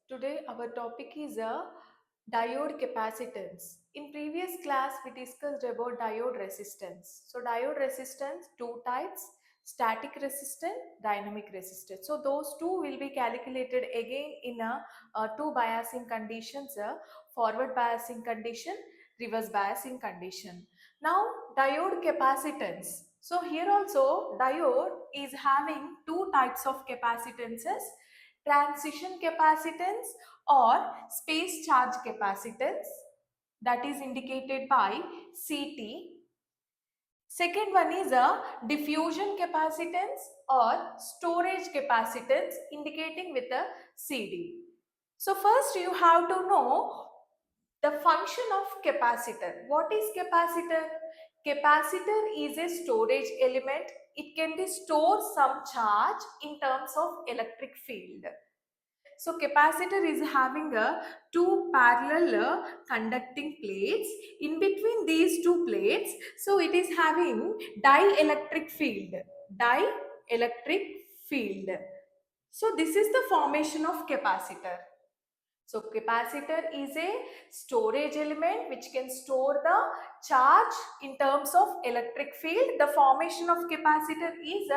Today our topic is a diode capacitance. In previous class we discussed about diode resistance. So diode resistance two types, static resistance, dynamic resistance. So those two will be calculated again in two biasing conditions, forward biasing condition, reverse biasing condition. Now diode capacitance. So here also diode is having two types of capacitances, transition capacitance or space charge capacitance, that is indicated by CT. Second one is a diffusion capacitance or storage capacitance indicating with a CD. So first you have to know the function of capacitor. What is capacitor? Capacitor is a storage element. It can be store some charge in terms of electric field. So capacitor is having a two parallel conducting plates. In between these two plates, so it is having dielectric field. Dielectric field. So this is the formation of capacitor. So capacitor is a storage element which can store the charge in terms of electric field. The formation of capacitor is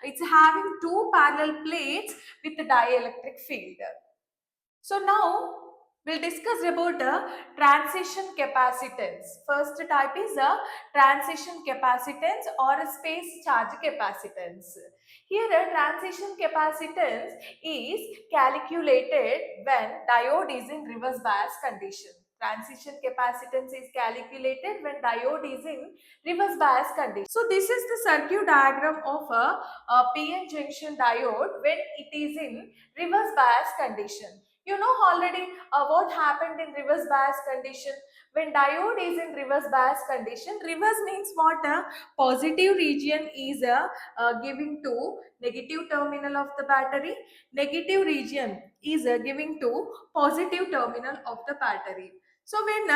it's having two parallel plates with the dielectric field. So now we'll discuss about the transition capacitance. First type is a transition capacitance or a space charge capacitance. Here a transition capacitance is calculated when diode is in reverse bias condition. Transition capacitance is calculated when diode is in reverse bias condition. So this is the circuit diagram of a PN junction diode when it is in reverse bias condition. You know already what happened in reverse bias condition. When diode is in reverse bias condition, reverse means what? Positive region is giving to negative terminal of the battery. Negative region is giving to positive terminal of the battery. So when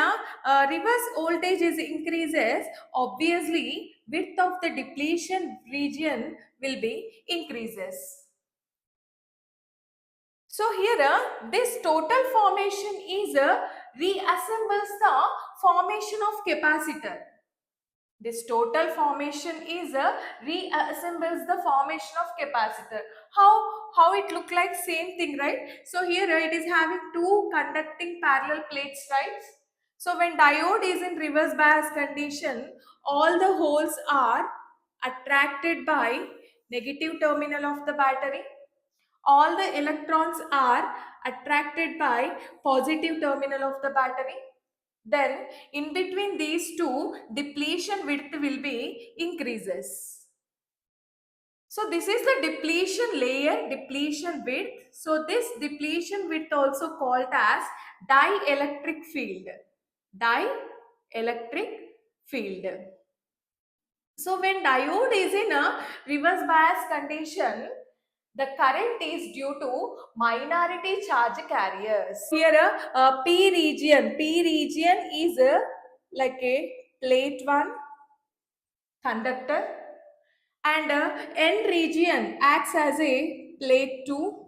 reverse voltage is increases, obviously width of the depletion region will be increases. So here this total formation is reassembles the formation of capacitor. This total formation is reassembles the formation of capacitor. How it look like? Same thing, right? So here it is having two conducting parallel plates, right? So when diode is in reverse bias condition, all the holes are attracted by negative terminal of the battery. All the electrons are attracted by positive terminal of the battery. Then in between these two, depletion width will be increases. So this is the depletion layer, depletion width. So this depletion width also called as dielectric field. Dielectric field. So when diode is in a reverse bias condition, the current is due to minority charge carriers. Here P region is like a plate 1 conductor, and N region acts as a plate 2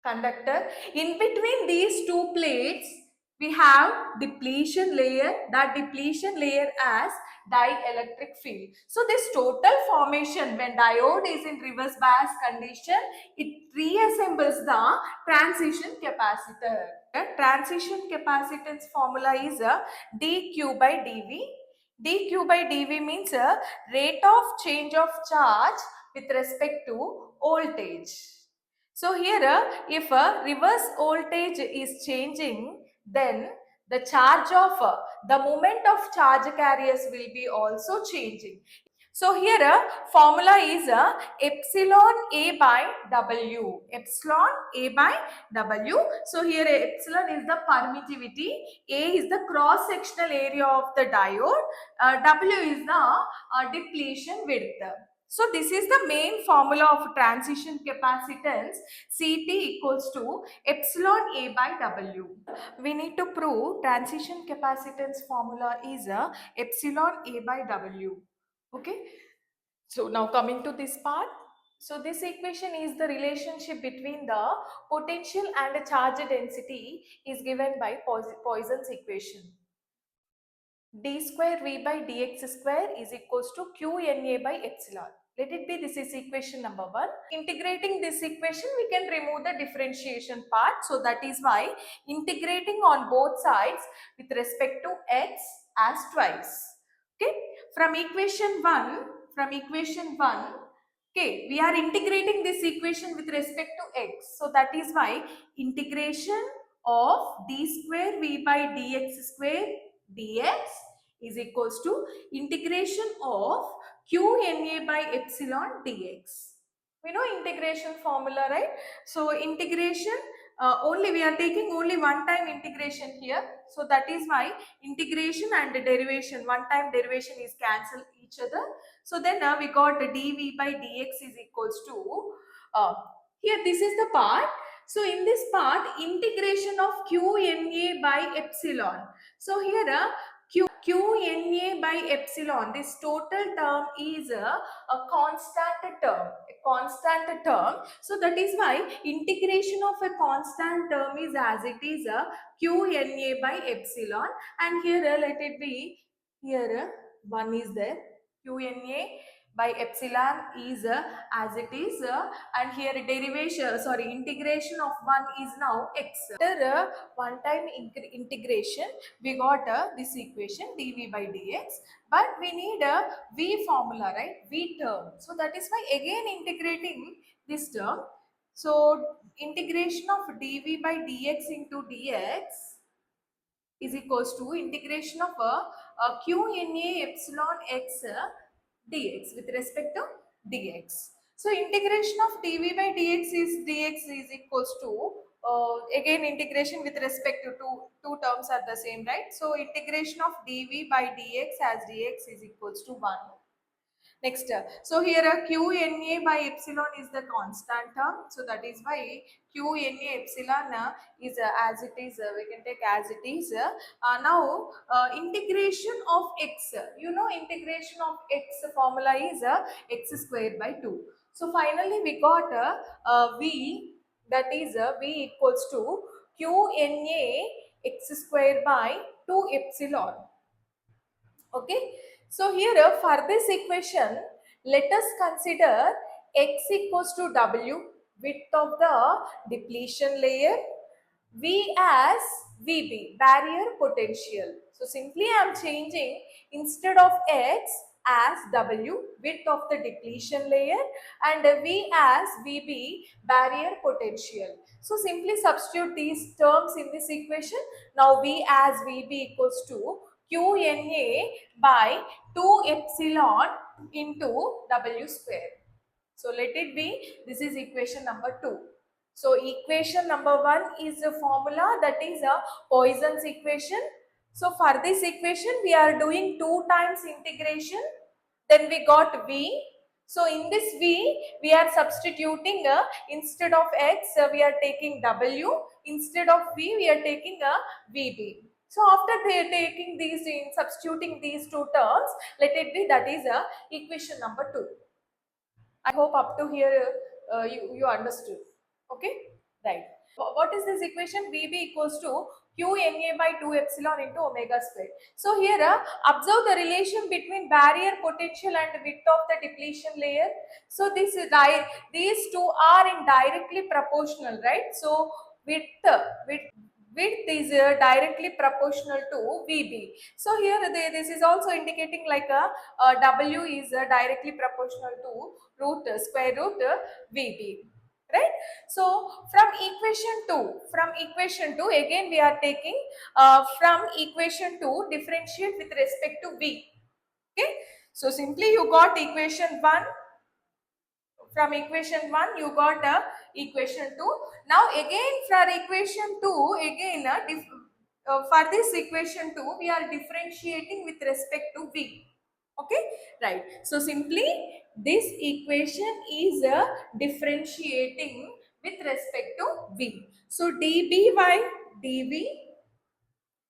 conductor. In between these two plates, we have depletion layer. That depletion layer as dielectric field. So this total formation when diode is in reverse bias condition, it reassembles the transition capacitor. The transition capacitance formula is dq by dv. dq by dv means a rate of change of charge with respect to voltage. So here if a reverse voltage is changing, then the charge of the moment of charge carriers will be also changing. So here formula is epsilon A by W. Epsilon A by W. So here epsilon is the permittivity, A is the cross sectional area of the diode, W is the depletion width. So this is the main formula of transition capacitance. CT equals to epsilon A by W. We need to prove transition capacitance formula is epsilon A by W. Okay. So now coming to this part. So this equation is the relationship between the potential and the charge density is given by Poisson's equation. D square V by dx square is equals to QNA by epsilon. Let it be, this is equation number 1. Integrating this equation, we can remove the differentiation part. So that is why integrating on both sides with respect to x as twice. Okay, from equation 1, okay, we are integrating this equation with respect to x. So that is why integration of d square V by dx square dx is equals to integration of QNA by epsilon dx. We know integration formula, right? So integration, only we are taking only one time integration here. So that is why integration and derivation, one time derivation is cancel each other. So then we got dv by dx is equals to, here this is the part. So in this part, integration of QNA by epsilon. So here QNA by epsilon, this total term is a constant term. So that is why integration of a constant term is as it is a QNA by epsilon, and here let it be, here 1 is there, QNA by epsilon is as it is, and here derivation, sorry, integration of 1 is now x. After one time integration, we got this equation dv by dx, but we need a v formula, right? V term. So that is why again integrating this term. So integration of dv by dx into dx is equals to integration of QNA epsilon x dx with respect to dx. So integration of dv by dx is equals to, again integration with respect to two terms are the same, right? So integration of dv by dx as dx is equals to 1. Next, so here QNA by epsilon is the constant term. So that is why QNA epsilon is as it is, we can take as it is. Now integration of x, you know integration of x formula is x squared by 2. So finally we got V, that is V equals to QNA x squared by 2 epsilon. Okay, so here for this equation, let us consider x equals to W, width of the depletion layer, V as VB, barrier potential. So simply I am changing, instead of x as W, width of the depletion layer, and V as VB, barrier potential. So simply substitute these terms in this equation. Now V as VB equals to QNA by 2 epsilon into W square. So let it be, this is equation number 2. So equation number 1 is a formula, that is a Poisson's equation. So for this equation we are doing 2 times integration, then we got V. So in this V we are substituting instead of x we are taking W, instead of V we are taking a VB. So after taking these, in substituting these two terms, let it be, that is equation number 2. I hope up to here you understood. Okay, right. What is this equation? VB equals to QNA by 2 epsilon into omega square. So here observe the relation between barrier potential and width of the depletion layer. So this is these two are in directly proportional, right? So width is directly proportional to VB. So here this is also indicating like a W is directly proportional to square root VB, right? So from equation 2 again we are taking from equation 2 differentiate with respect to V. Okay, so simply you got equation 1, from equation 1 you got equation 2. Now again for equation 2, again for this equation 2 we are differentiating with respect to V. Okay, right. So simply this equation is differentiating with respect to V. So dB by dV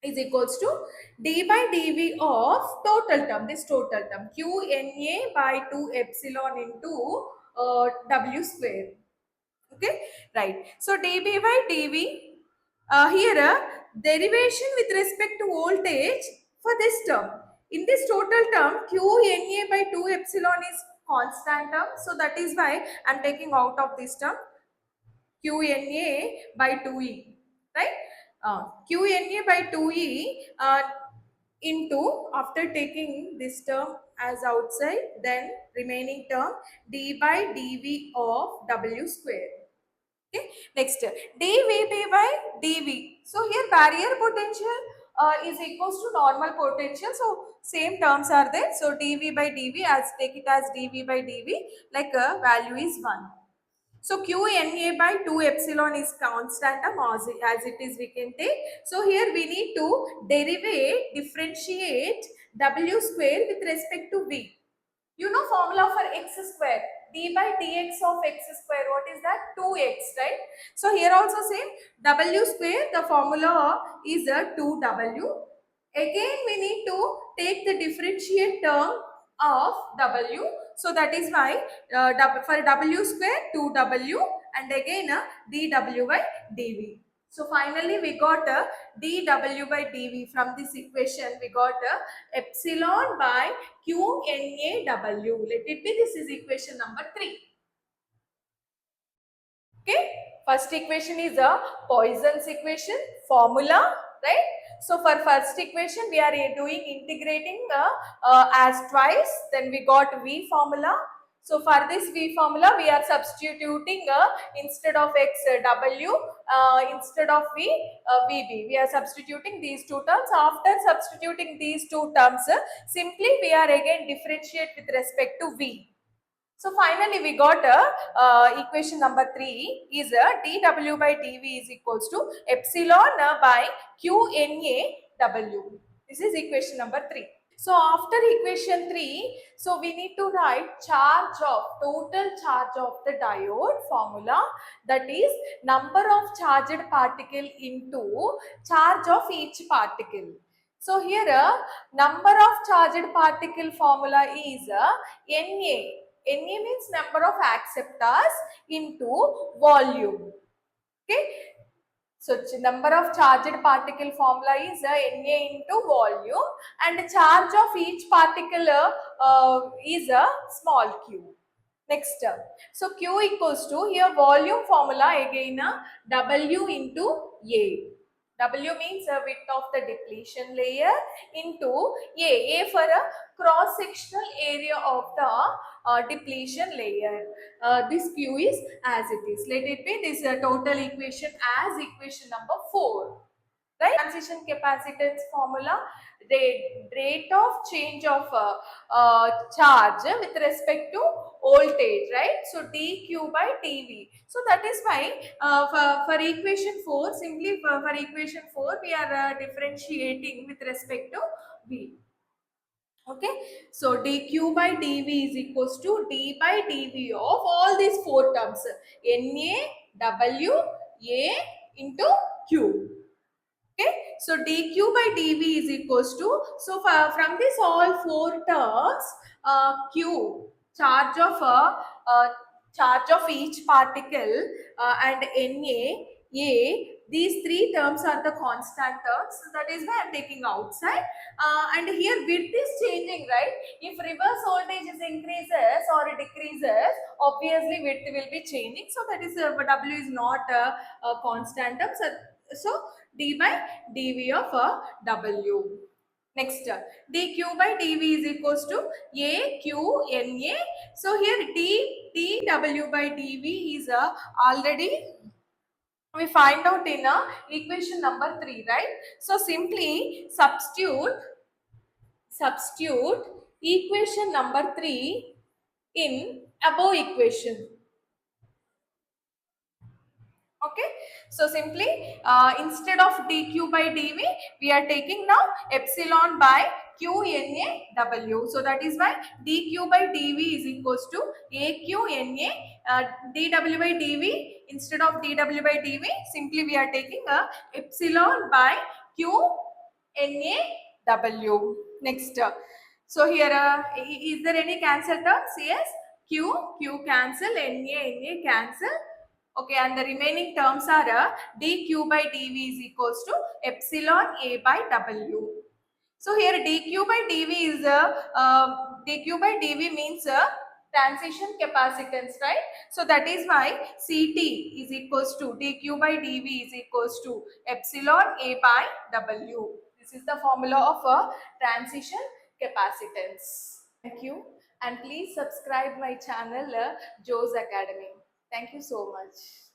is equals to d by dv of total term, this total term QNA by 2 epsilon into W square. Okay, right. So dB by dV, here derivation with respect to voltage for this term. In this total term, Q Na by 2 epsilon is constant term. So that is why I am taking out of this term Q Na by 2E, right? Q Na by 2E into, after taking this term as outside, then remaining term d by dV of W square. Okay, next dVb by dV. So here barrier potential is equals to normal potential. So same terms are there. So dV by dV, as take it as dV by dV, like value is 1. So QNA by 2 epsilon is constant as it is we can take. So here we need to derivate, differentiate W square with respect to V. You know formula for x square, d by dx of x square, what is that? 2x, right? So here also same, W square, the formula is a 2W. Again we need to take the differentiate term of W. So that is why for W square 2W, and again dW by dV. So finally we got a dW by dV. From this equation we got a epsilon by QNAW. Let it be, this is equation number 3. Okay, first equation is a Poisson's equation formula, right? So for first equation we are doing integrating as twice, then we got V formula. So for this V formula we are substituting instead of x W, instead of V VB. We are substituting these two terms. After substituting these two terms, simply we are again differentiate with respect to V. So finally we got equation number 3 is dW by dV is equals to epsilon by QNAW. This is equation number 3. So after equation 3, so we need to write charge of, total charge of the diode formula, that is number of charged particle into charge of each particle. So here number of charged particle formula is Na. Na means number of acceptors into volume. Okay. So number of charged particle formula is Na into volume, and charge of each particle is a small q. Next, so Q equals to, here volume formula again W into A. W means the width of the depletion layer into A for a cross sectional area of the depletion layer. This Q is as it is. Let it be this total equation as equation number 4. Right? Transition capacitance formula, the rate of change of charge with respect to voltage, right? So dq by dv. So that is why for equation 4, simply for equation 4 we are differentiating with respect to v. Okay, so dq by dv is equals to d by dv of all these 4 terms, na, w, a into q. Okay, so dq by dv is equals to, so from this all 4 terms, q, charge of each particle, and na, a, these 3 terms are the constant terms. So that is why I am taking outside. And here width is changing, right? If reverse voltage is increases or decreases, obviously width will be changing. So that is W is not a constant term. So d by dv of W. Next, dq by dv is equals to a q na. So here dw by dv is already we find out in equation number 3, right? So simply substitute equation number 3 in above equation. Okay, so simply instead of dq by dv we are taking now epsilon by qnaw. So that is why dq by dv is equals to aqna, dw by dv, instead of dw by dv simply we are taking epsilon by qnaw. Next, so here is there any cancel terms? Yes, Q cancel, Na cancel. Okay, and the remaining terms are dq by dv is equals to epsilon A by W. So here dq by dv is dq by dv means transition capacitance, right? So that is why Ct is equals to dq by dv is equals to epsilon A by W. This is the formula of a transition capacitance. Thank you, and please subscribe my channel Joe's Academy. Thank you so much.